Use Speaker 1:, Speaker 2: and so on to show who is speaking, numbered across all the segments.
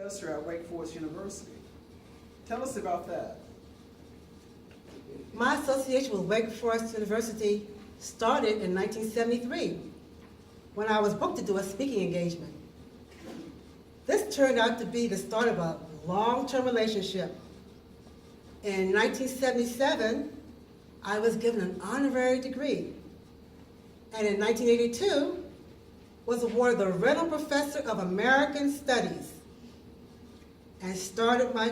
Speaker 1: professor at Wake Forest University. Tell us about that.
Speaker 2: My association with Wake Forest University started in 1973 when I was booked to do a speaking engagement. This turned out to be the start of a long-term relationship. In 1977, I was given an honorary degree, and in 1982, was awarded the Reynolds Professor of American Studies, and started my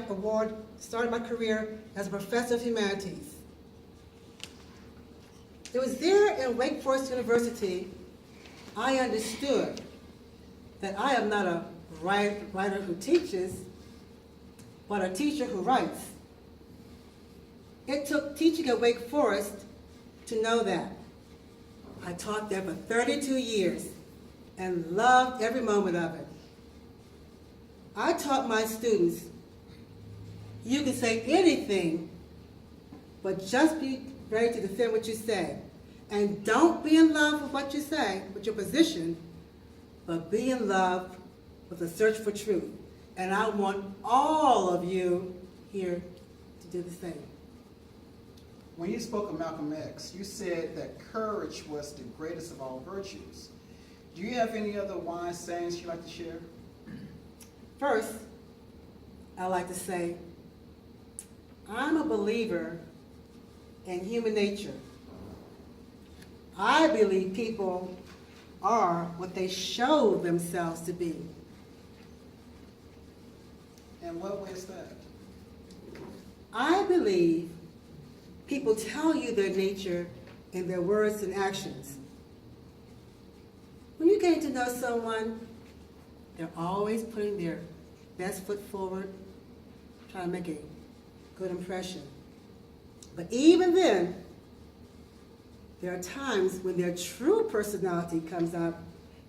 Speaker 2: career as a professor of humanities. It was there in Wake Forest University I understood that I am not a writer who teaches, but a teacher who writes. It took teaching at Wake Forest to know that. I taught there for 32 years and loved every moment of it. I taught my students, you can say anything, but just be ready to defend what you say. And don't be in love with what you say, with your position, but be in love with the search for truth. And I want all of you here to do the same.
Speaker 1: When you spoke of Malcolm X, you said that courage was the greatest of all virtues. Do you have any other wise sayings you'd like to share?
Speaker 2: First, I like to say, I'm a believer in human nature. I believe people are what they show themselves to be.
Speaker 1: And what way is that?
Speaker 2: I believe people tell you their nature in their words and actions. When you're getting to know someone, they're always putting their best foot forward, trying to make a good impression. But even then, there are times when their true personality comes out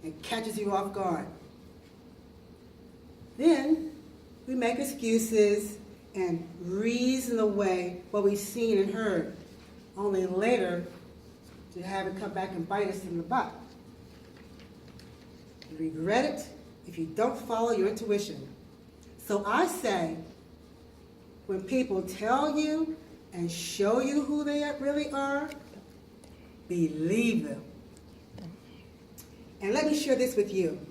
Speaker 2: and catches you off guard. Then we make excuses and reason away what we've seen and heard, only later to have it come back and bite us in the butt. You regret it if you don't follow your intuition. So I say, when people tell you and show you who they really are, believe them. And let me share this with you.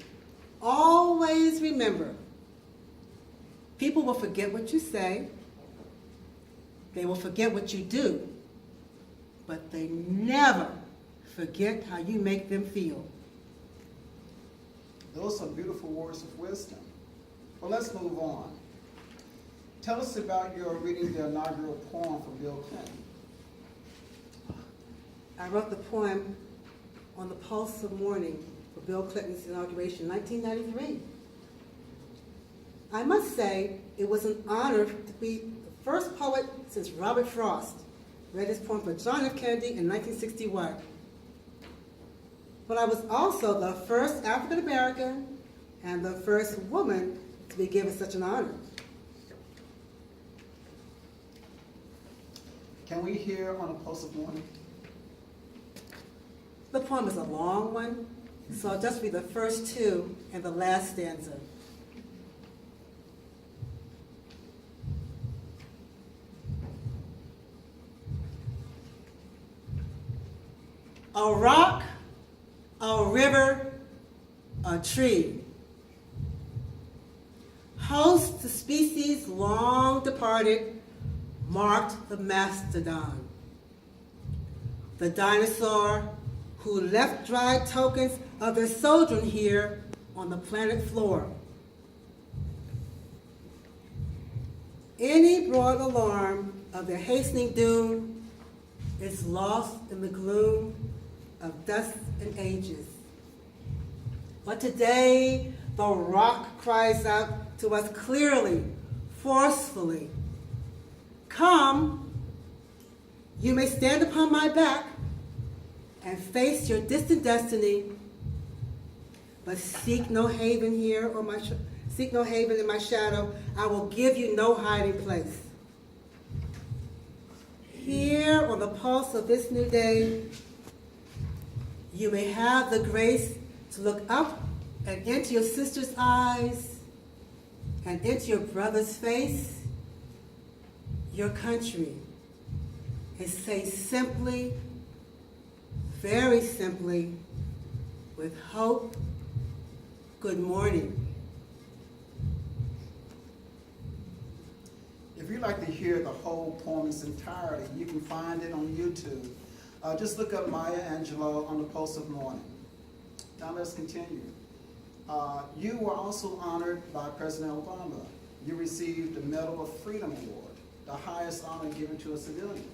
Speaker 2: Always remember, people will forget what you say, they will forget what you do, but they never forget how you make them feel.
Speaker 1: Those are beautiful words of wisdom. Well, let's move on. Tell us about your reading the inaugural poem for Bill Clinton.
Speaker 2: I wrote the poem on the pulse of morning for Bill Clinton's inauguration in 1993. I must say it was an honor to be the first poet since Robert Frost read his poem for John F. Kennedy in 1961. But I was also the first African American and the first woman to be given such an honor.
Speaker 1: Can we hear on a pulse of morning?
Speaker 2: The poem is a long one, so I'll just read the first two and the last stanza. A rock, a river, a tree. Host to species long departed marked the mastodon. The dinosaur who left dry tokens of their sojourn here on the planet floor. Any broad alarm of their hastening doom is lost in the gloom of dust and ages. But today, the rock cries out to us clearly, forcefully, "Come, you may stand upon my back and face your distant destiny, but seek no haven here or seek no haven in my shadow. I will give you no hiding place. Here on the pulse of this new day, you may have the grace to look up and into your sister's eyes and into your brother's face, your country, and say simply, very simply, with hope, good morning.
Speaker 1: If you'd like to hear the whole poem in its entirety, you can find it on YouTube. Just look up Maya Angelou on the Post of Morning. Now let's continue. You were also honored by President Obama. You received the Medal of Freedom Award, the highest honor given to a civilian.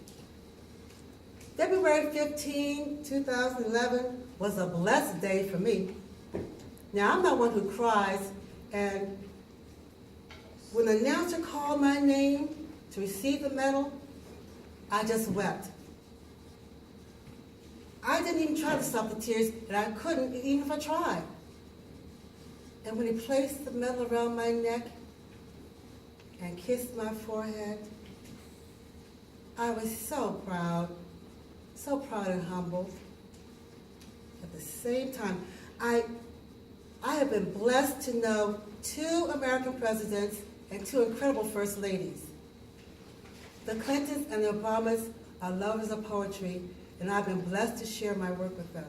Speaker 2: February 15, 2011 was a blessed day for me. Now, I'm not one who cries, and when the announcer called my name to receive the medal, I just wept. I didn't even try to stop the tears, and I couldn't even if I tried. And when he placed the medal around my neck and kissed my forehead, I was so proud and humbled. At the same time, I have been blessed to know 2 American presidents and 2 incredible first ladies. The Clintons and the Obamas are lovers of poetry, and I've been blessed to share my work with them.